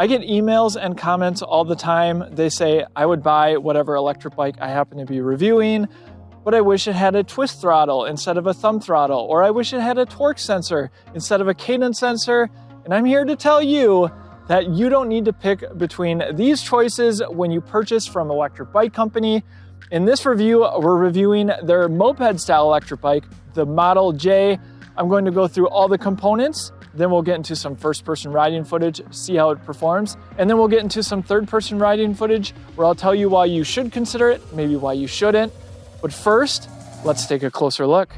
I get emails and comments all the time. They say, I would buy whatever electric bike I happen to be reviewing, but I wish it had a twist throttle instead of a thumb throttle, or I wish it had a torque sensor instead of a cadence sensor. And I'm here to tell you that you don't need to pick between these choices when you purchase from Electric Bike Company. In this review, we're reviewing their moped-style electric bike, the Model J. I'm going to go through all the components, then we'll get into some first-person riding footage, see how it performs, and then we'll get into some third-person riding footage where I'll tell you why you should consider it, maybe why you shouldn't. But first, let's take a closer look.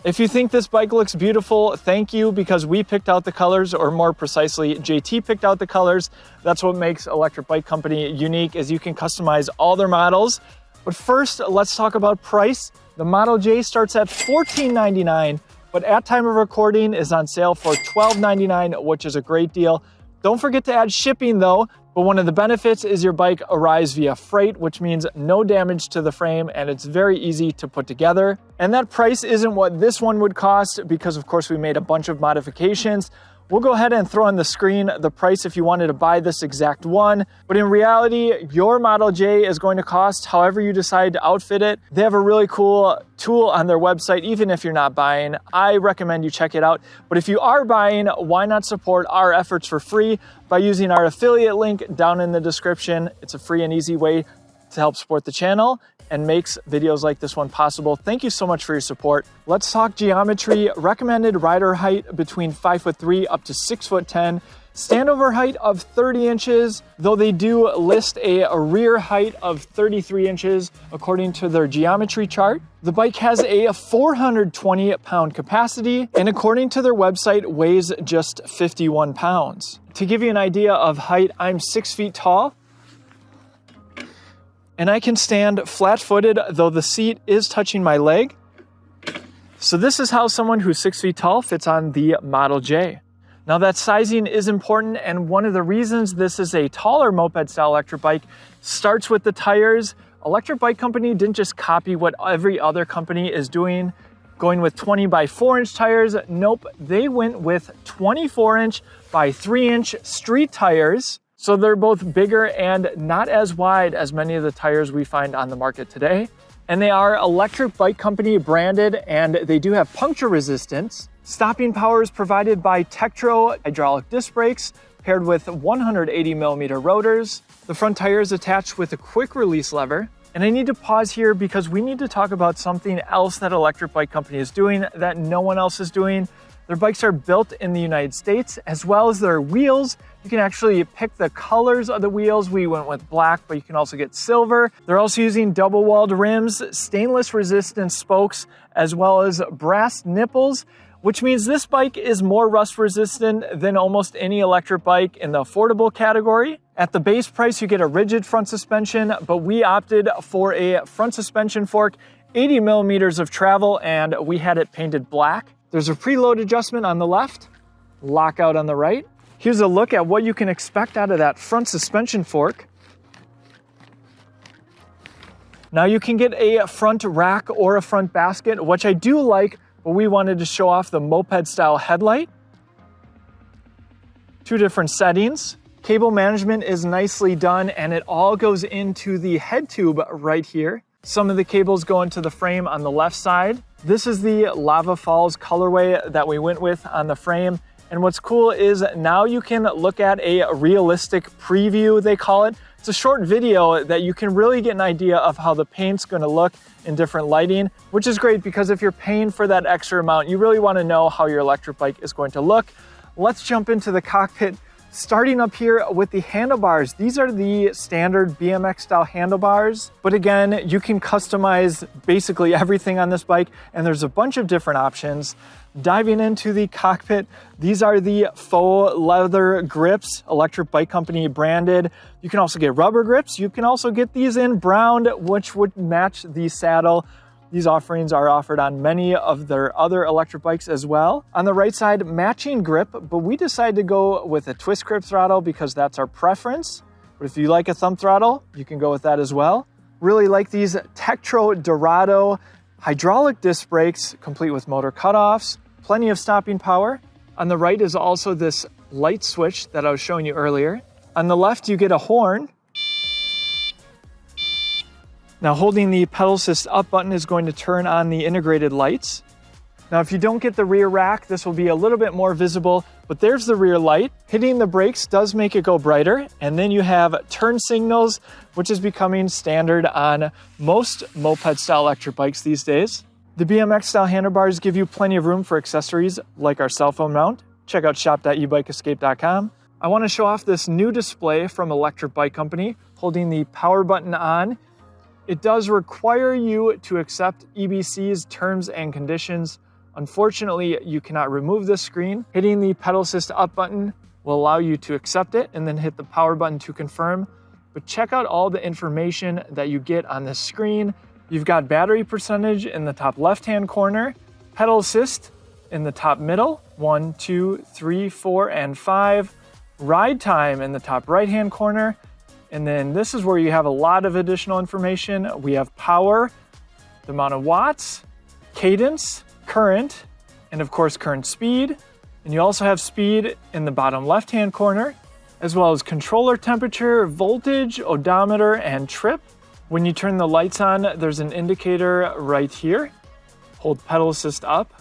If you think this bike looks beautiful, thank you, because we picked out the colors, or more precisely, JT picked out the colors. That's what makes Electric Bike Company unique, is you can customize all their models. But first, let's talk about price. The Model J starts at $14.99, but at time of recording is on sale for $12.99, which is a great deal. Don't forget to add shipping though, but one of the benefits is your bike arrives via freight, which means no damage to the frame, and it's very easy to put together. And that price isn't what this one would cost, because of course we made a bunch of modifications. We'll go ahead and throw on the screen the price if you wanted to buy this exact one. But in reality, your Model J is going to cost however you decide to outfit it. They have a really cool tool on their website, even if you're not buying. I recommend you check it out. But if you are buying, why not support our efforts for free by using our affiliate link down in the description? It's a free and easy way to help support the channel and makes videos like this one possible. Thank you so much for your support. Let's talk geometry. Recommended rider height between 5'3" up to 6'10". Standover height of 30 inches, though they do list a rear height of 33 inches according to their geometry chart. The bike has a 420 pound capacity, and according to their website, weighs just 51 pounds. To give you an idea of height, I'm 6 feet tall, and I can stand flat-footed, though the seat is touching my leg. So this is how someone who's 6 feet tall fits on the Model J. Now that sizing is important, and one of the reasons this is a taller moped-style electric bike starts with the tires. Electric Bike Company didn't just copy what every other company is doing, going with 20 by 4 inch tires. Nope, they went with 24 inch by 3 inch street tires. So they're both bigger and not as wide as many of the tires we find on the market today. And they are Electric Bike Company branded, and they do have puncture resistance. Stopping power is provided by Tektro hydraulic disc brakes paired with 180 millimeter rotors. The front tire is attached with a quick release lever. And I need to pause here because we need to talk about something else that Electric Bike Company is doing that no one else is doing. Their bikes are built in the United States, as well as their wheels. You can actually pick the colors of the wheels. We went with black, but you can also get silver. They're also using double-walled rims, stainless resistant spokes, as well as brass nipples, which means this bike is more rust resistant than almost any electric bike in the affordable category. At the base price, you get a rigid front suspension, but we opted for a front suspension fork, 80 millimeters of travel, and we had it painted black. There's a preload adjustment on the left, lockout on the right. Here's a look at what you can expect out of that front suspension fork. Now you can get a front rack or a front basket, which I do like, but we wanted to show off the moped-style headlight. 2 different settings. Cable management is nicely done, and it all goes into the head tube right here. Some of the cables go into the frame on the left side. This is the Lava Falls colorway that we went with on the frame. And what's cool is now you can look at a realistic preview, they call it. It's a short video that you can really get an idea of how the paint's gonna look in different lighting, which is great because if you're paying for that extra amount, you really wanna know how your electric bike is going to look. Let's jump into the cockpit. Starting up here with the handlebars, these are the standard BMX style handlebars, but again, you can customize basically everything on this bike, and there's a bunch of different options. Diving into the cockpit, these are the faux leather grips, Electric Bike Company branded. You can also get rubber grips. You can also get these in brown, which would match the saddle. These offerings are offered on many of their other electric bikes as well. On the right side, matching grip, but we decided to go with a twist grip throttle because that's our preference. But if you like a thumb throttle, you can go with that as well. Really like these Tektro Dorado hydraulic disc brakes, complete with motor cutoffs, plenty of stopping power. On the right is also this light switch that I was showing you earlier. On the left, you get a horn. Now holding the pedal assist up button is going to turn on the integrated lights. Now if you don't get the rear rack, this will be a little bit more visible, but there's the rear light. Hitting the brakes does make it go brighter. And then you have turn signals, which is becoming standard on most moped-style electric bikes these days. The BMX-style handlebars give you plenty of room for accessories like our cell phone mount. Check out shop.ebikeescape.com. I want to show off this new display from Electric Bike Company, holding the power button on. It does require you to accept EBC's terms and conditions. Unfortunately, you cannot remove this screen. Hitting the pedal assist up button will allow you to accept it and then hit the power button to confirm. But check out all the information that you get on this screen. You've got battery percentage in the top left-hand corner, pedal assist in the top middle, 1, 2, 3, 4, and 5, ride time in the top right-hand corner. And then this is where you have a lot of additional information. We have power, the amount of watts, cadence, current, and of course current speed. And you also have speed in the bottom left-hand corner, as well as controller temperature, voltage, odometer, and trip. When you turn the lights on, there's an indicator right here. Hold pedal assist up.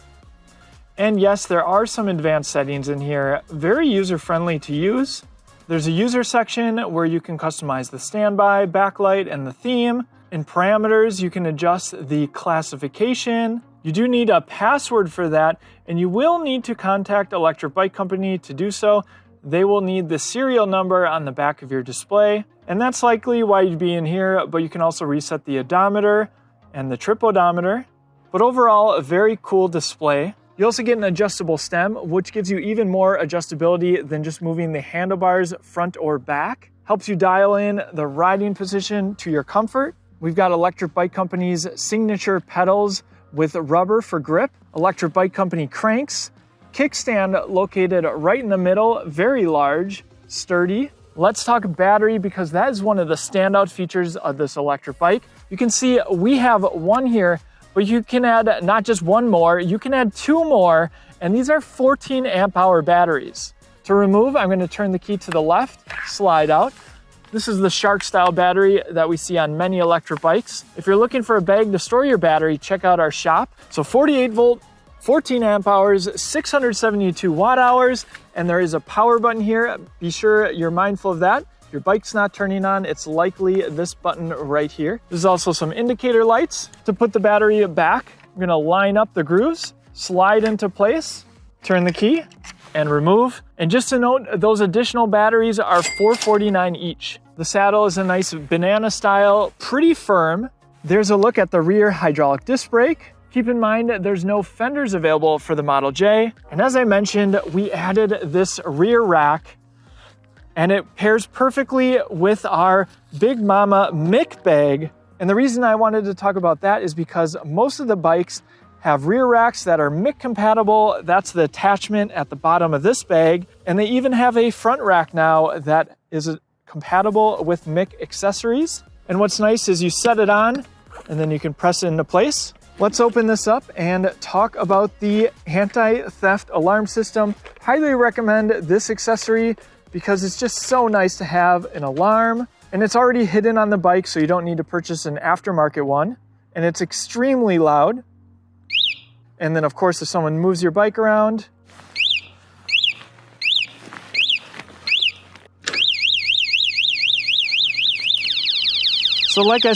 And yes, there are some advanced settings in here, very user-friendly to use. There's a user section where you can customize the standby, backlight, and the theme. In parameters, you can adjust the classification. You do need a password for that, and you will need to contact Electric Bike Company to do so. They will need the serial number on the back of your display, and that's likely why you'd be in here, but you can also reset the odometer and the trip odometer. But overall, a very cool display. You also get an adjustable stem, which gives you even more adjustability than just moving the handlebars front or back. Helps you dial in the riding position to your comfort. We've got Electric Bike Company's signature pedals with rubber for grip, Electric Bike Company cranks, kickstand located right in the middle, very large, sturdy. Let's talk battery because that is one of the standout features of this electric bike. You can see we have one here, but you can add not just one more, you can add two more, and these are 14 amp hour batteries. To remove, I'm going to turn the key to the left, slide out. This is the Shark style battery that we see on many electric bikes. If you're looking for a bag to store your battery, check out our shop. So 48 volt, 14 amp hours, 672 watt hours, and there is a power button here. Be sure you're mindful of that. If your bike's not turning on, it's likely this button right here. There's also some indicator lights. To put the battery back, I'm gonna line up the grooves, slide into place, turn the key, and remove. And just to note, those additional batteries are $449 each. The saddle is a nice banana style, pretty firm. There's a look at the rear hydraulic disc brake. Keep in mind, there's no fenders available for the Model J. And as I mentioned, we added this rear rack, and it pairs perfectly with our Big Mama Mick bag. And the reason I wanted to talk about that is because most of the bikes have rear racks that are Mick compatible. That's the attachment at the bottom of this bag. And they even have a front rack now that is compatible with Mick accessories. And what's nice is you set it on and then you can press it into place. Let's open this up and talk about the anti-theft alarm system. Highly recommend this accessory because it's just so nice to have an alarm, and it's already hidden on the bike, so you don't need to purchase an aftermarket one. And it's extremely loud. And then of course, if someone moves your bike around, so like I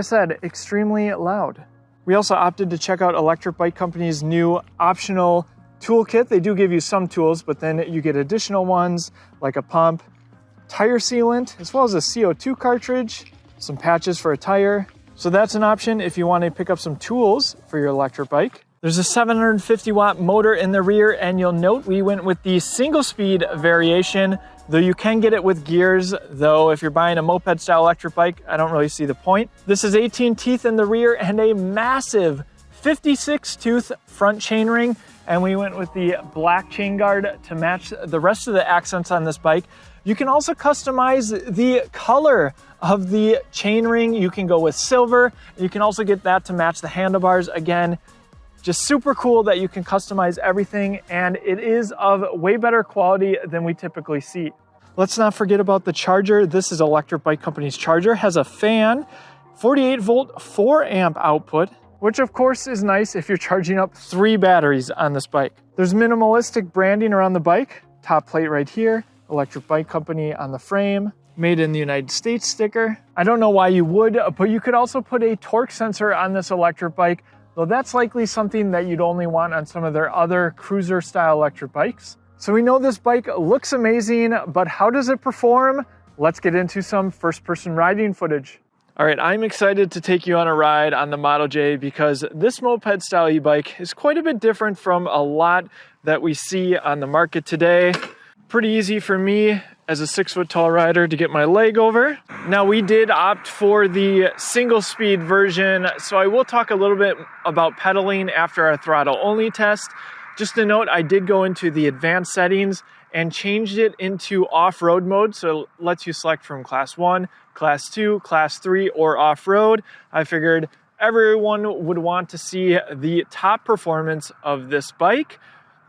said, extremely loud. We also opted to check out Electric Bike Company's new optional toolkit. They do give you some tools, but then you get additional ones like a pump, tire sealant, as well as a CO2 cartridge, some patches for a tire. So that's an option if you want to pick up some tools for your electric bike. There's a 750 watt motor in the rear, and you'll note we went with the single speed variation, though you can get it with gears, though if you're buying a moped style electric bike, I don't really see the point. This is 18 teeth in the rear and a massive 56 tooth front chainring, and we went with the black chain guard to match the rest of the accents on this bike. You can also customize the color of the chainring. You can go with silver. You can also get that to match the handlebars. Again, just super cool that you can customize everything, and it is of way better quality than we typically see. Let's not forget about the charger. This is Electric Bike Company's charger. Has a fan, 48 volt, 4 amp output, which of course is nice if you're charging up 3 batteries on this bike. There's minimalistic branding around the bike. Top plate right here, Electric Bike Company on the frame, made in the United States sticker. I don't know why you would, but you could also put a torque sensor on this electric bike, though that's likely something that you'd only want on some of their other cruiser style electric bikes. So we know this bike looks amazing, but how does it perform? Let's get into some first person riding footage. All right, I'm excited to take you on a ride on the Model J because this moped style e-bike is quite a bit different from a lot that we see on the market today. Pretty easy for me as a 6 foot tall rider to get my leg over. Now we did opt for the single speed version, so I will talk a little bit about pedaling after our throttle only test. Just a note, I did go into the advanced settings and changed it into off-road mode, so it lets you select from class 1, class 2, class 3, or off-road. I figured everyone would want to see the top performance of this bike,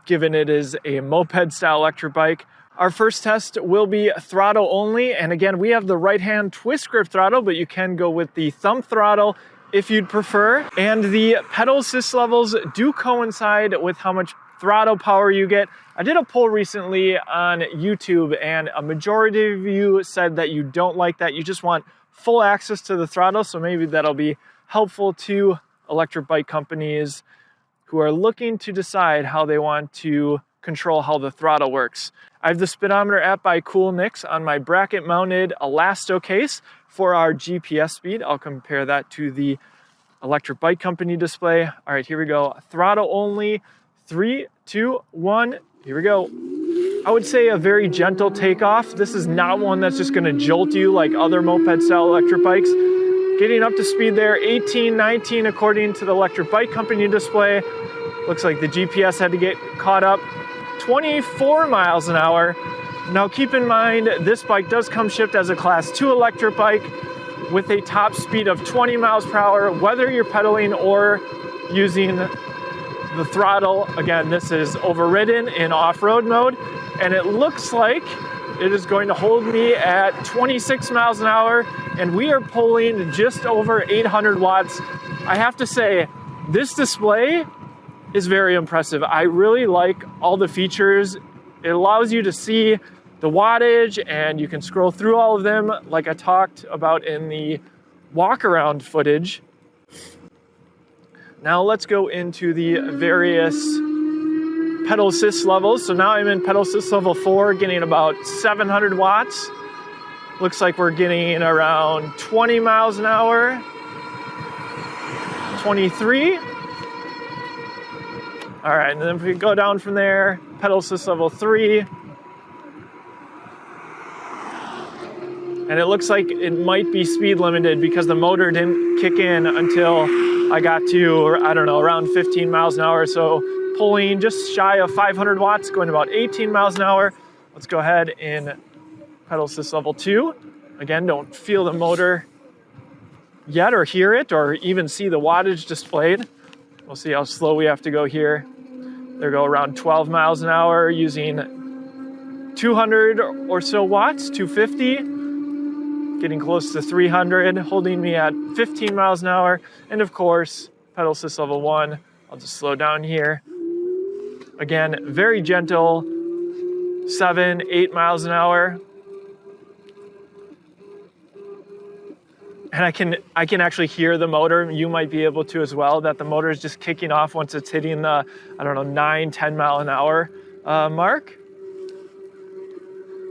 given it is a moped-style electric bike. Our first test will be throttle only, and again, we have the right-hand twist grip throttle, but you can go with the thumb throttle if you'd prefer. And the pedal assist levels do coincide with how much throttle power you get. I did a poll recently on YouTube, and a majority of you said that you don't like that. You just want full access to the throttle, so maybe that'll be helpful to electric bike companies who are looking to decide how they want to control how the throttle works. I have the speedometer app by Coolnix on my bracket mounted elasto case for our GPS speed. I'll compare that to the Electric Bike Company display. All right, here we go. Throttle only, 3, 2, 1, here we go. I would say a very gentle takeoff. This is not one that's just gonna jolt you like other moped style electric bikes. Getting up to speed there, 18, 19 according to the Electric Bike Company display. Looks like the GPS had to get caught up. 24 miles an hour. Now keep in mind, this bike does come shipped as a class 2 electric bike with a top speed of 20 miles per hour, whether you're pedaling or using the throttle. Again, this is overridden in off-road mode, and it looks like it is going to hold me at 26 miles an hour, and we are pulling just over 800 watts. I have to say, this display is very impressive. I really like all the features. It allows you to see the wattage, and you can scroll through all of them like I talked about in the walk-around footage. Now let's go into the various pedal assist levels. So now I'm in pedal assist level 4, getting about 700 watts. Looks like we're getting around 20 miles an hour, 23. All right, and then if we go down from there, pedal assist level 3. And it looks like it might be speed limited because the motor didn't kick in until I got to, I don't know, around 15 miles an hour. So pulling just shy of 500 watts, going about 18 miles an hour. Let's go ahead and pedal assist level 2. Again, don't feel the motor yet or hear it or even see the wattage displayed. We'll see how slow we have to go here. There go around 12 miles an hour using 200 or so watts, 250. Getting close to 300, holding me at 15 miles an hour. And of course, pedal assist level 1. I'll just slow down here. Again, very gentle, 7, 8 miles an hour. And I can actually hear the motor. You might be able to as well, that the motor is just kicking off once it's hitting the, 9, 10 mile an hour mark.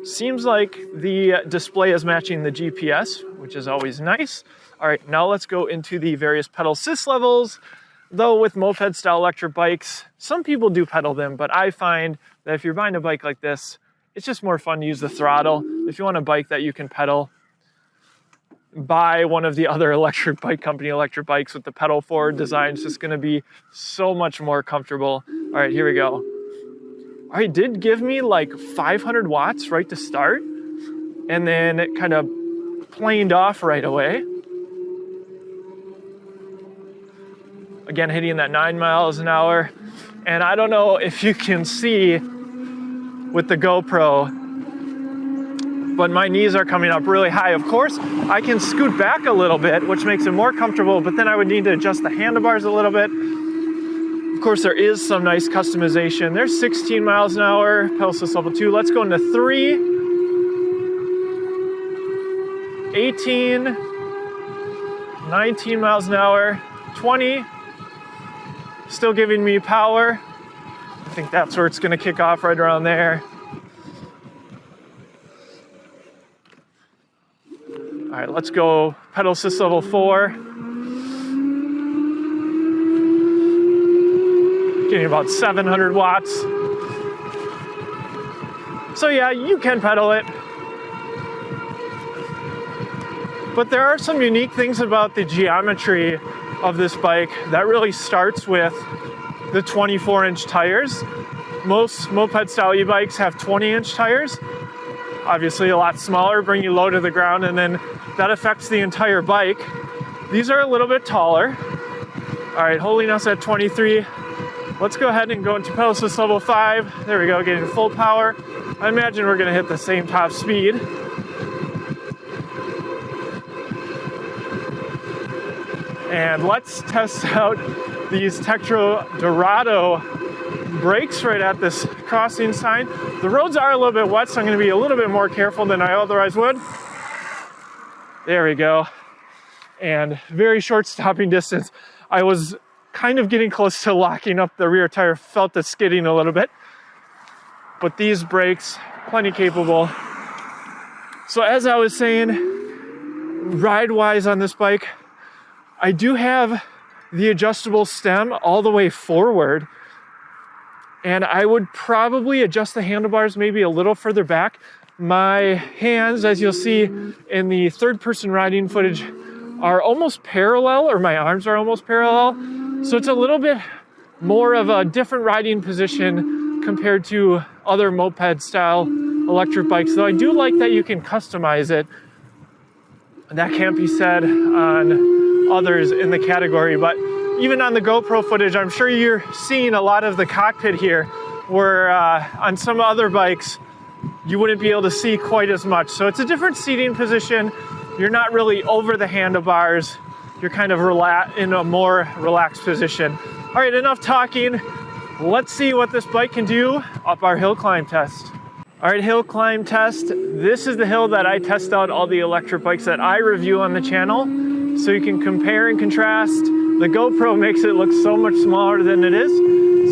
Seems like the display is matching the GPS, which is always nice. All right, now let's go into the various pedal assist levels. Though with moped-style electric bikes, some people do pedal them, but I find that if you're buying a bike like this, it's just more fun to use the throttle. If you want a bike that you can pedal, buy one of the other electric bike company electric bikes with the pedal forward design. It's just gonna be so much more comfortable. All right, here we go. All right, it did give me like 500 watts right to start, and then it kind of planed off right away. Again, hitting that 9 miles an hour. And I don't know if you can see with the GoPro, but my knees are coming up really high. Of course, I can scoot back a little bit, which makes it more comfortable, but then I would need to adjust the handlebars a little bit. Of course, there is some nice customization. There's 16 miles an hour, pedal assist level 2. Let's go into 3, 18, 19 miles an hour, 20. Still giving me power. I think that's where it's gonna kick off, right around there. All right, let's go pedal assist level 4. Getting about 700 watts. So yeah, you can pedal it. But there are some unique things about the geometry of this bike that really starts with the 24-inch tires. Most moped-style e-bikes have 20-inch tires. Obviously a lot smaller, bring you low to the ground, and then that affects the entire bike. These are a little bit taller. All right, holding us at 23. Let's go ahead and go into pedal assist level 5. There we go, getting full power. I imagine we're gonna hit the same top speed. And let's test out these Tektro Dorado brakes right at this crossing sign. The roads are a little bit wet, so I'm gonna be a little bit more careful than I otherwise would. There we go. And very short stopping distance. I was kind of getting close to locking up the rear tire, felt the skidding a little bit. But these brakes, plenty capable. So as I was saying, ride-wise on this bike, I do have the adjustable stem all the way forward, and I would probably adjust the handlebars maybe a little further back. My hands, as you'll see in the third-person riding footage, are almost parallel, or my arms are almost parallel. So it's a little bit more of a different riding position compared to other moped-style electric bikes, though I do like that you can customize it. That can't be said on others in the category, but even on the GoPro footage, I'm sure you're seeing a lot of the cockpit here, where on some other bikes, you wouldn't be able to see quite as much. So it's a different seating position. You're not really over the handlebars. You're kind of in a more relaxed position. All right, enough talking. Let's see what this bike can do up our hill climb test. All right, hill climb test. This is the hill that I test out all the electric bikes that I review on the channel. So you can compare and contrast. The GoPro makes it look so much smaller than it is.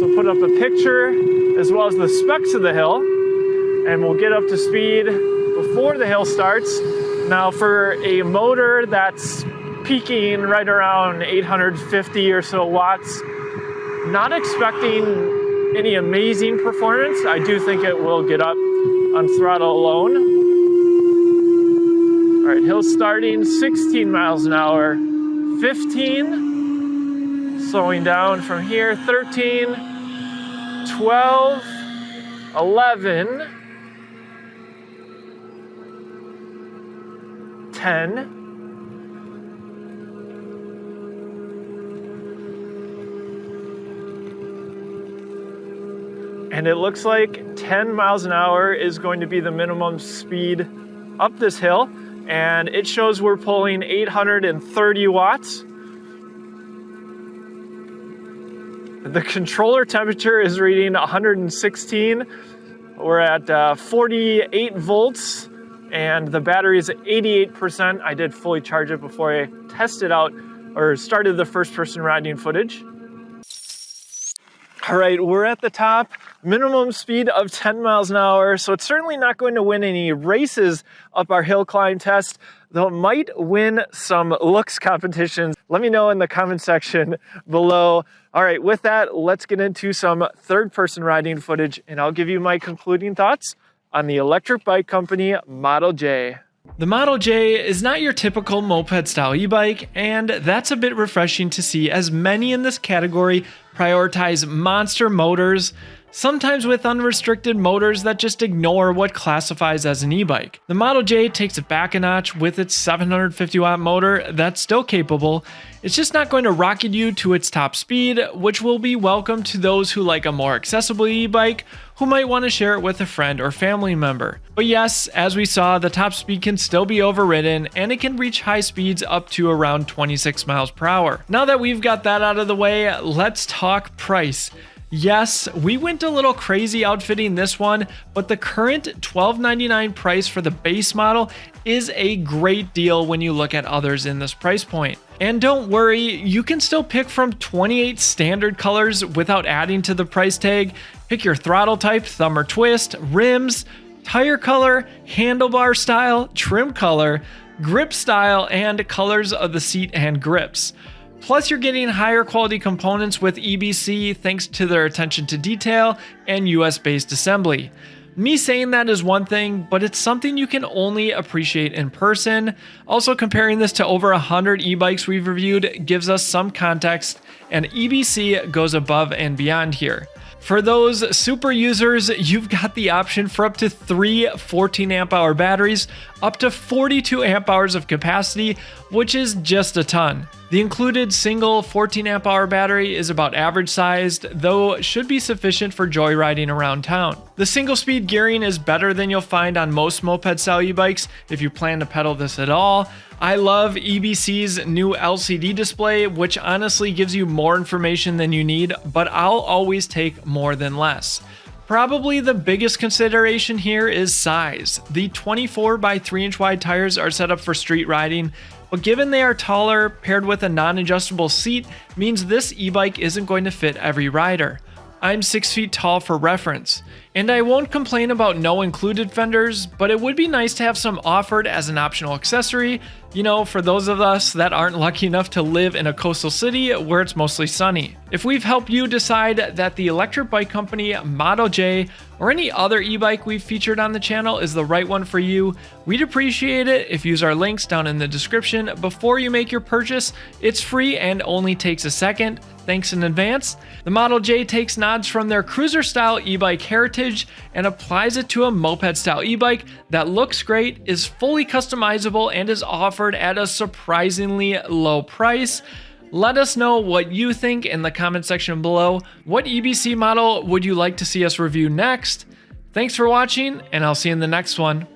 So put up a picture as well as the specs of the hill, and we'll get up to speed before the hill starts. Now for a motor that's peaking right around 850 or so watts, not expecting any amazing performance. I do think it will get up on throttle alone. All right, hill starting 16 miles an hour, 15, slowing down from here, 13, 12, 11, 10, and it looks like 10 miles an hour is going to be the minimum speed up this hill, and it shows we're pulling 830 watts. The controller temperature is reading 116. We're at 48 volts, and the battery is 88%. I did fully charge it before I tested out or started the first person riding footage. All right, we're at the top, minimum speed of 10 miles an hour, so it's certainly not going to win any races up our hill climb test, though it might win some looks competitions. Let me know in the comment section below. All right, with that, let's get into some third-person riding footage, and I'll give you my concluding thoughts on the electric bike company Model J. The Model J is not your typical moped-style e-bike, and that's a bit refreshing to see, as many in this category prioritize monster motors, sometimes with unrestricted motors that just ignore what classifies as an e-bike. The Model J takes it back a notch with its 750 watt motor that's still capable. It's just not going to rocket you to its top speed, which will be welcome to those who like a more accessible e-bike, who might want to share it with a friend or family member. But yes, as we saw, the top speed can still be overridden, and it can reach high speeds up to around 26 miles per hour. Now that we've got that out of the way, let's talk price. Yes, we went a little crazy outfitting this one, but the current $12.99 price for the base model is a great deal when you look at others in this price point. And don't worry, you can still pick from 28 standard colors without adding to the price tag. Pick your throttle type, thumb or twist, rims, tire color, handlebar style, trim color, grip style, and colors of the seat and grips. Plus, you're getting higher quality components with EBC thanks to their attention to detail and US-based assembly. Me saying that is one thing, but it's something you can only appreciate in person. Also, comparing this to over 100 e-bikes we've reviewed gives us some context, and EBC goes above and beyond here. For those super users, you've got the option for up to 3 14 amp hour batteries, up to 42 amp hours of capacity, which is just a ton. The included single 14 amp hour battery is about average sized, though should be sufficient for joyriding around town. The single speed gearing is better than you'll find on most moped style e-bikes if you plan to pedal this at all. I love EBC's new LCD display, which honestly gives you more information than you need, but I'll always take more than less. Probably the biggest consideration here is size. The 24 by 3 inch wide tires are set up for street riding, but given they are taller, paired with a non-adjustable seat, means this e-bike isn't going to fit every rider. I'm 6 feet tall for reference, and I won't complain about no included fenders, but it would be nice to have some offered as an optional accessory, you know, for those of us that aren't lucky enough to live in a coastal city where it's mostly sunny. If we've helped you decide that the electric bike company Model J or any other e-bike we've featured on the channel is the right one for you, we'd appreciate it if you use our links down in the description before you make your purchase. It's free and only takes a second. Thanks in advance. The Model J takes nods from their cruiser style e-bike heritage and applies it to a moped style e-bike that looks great, is fully customizable, and is offered at a surprisingly low price. Let us know what you think in the comment section below. What EBC model would you like to see us review next? Thanks for watching, and I'll see you in the next one.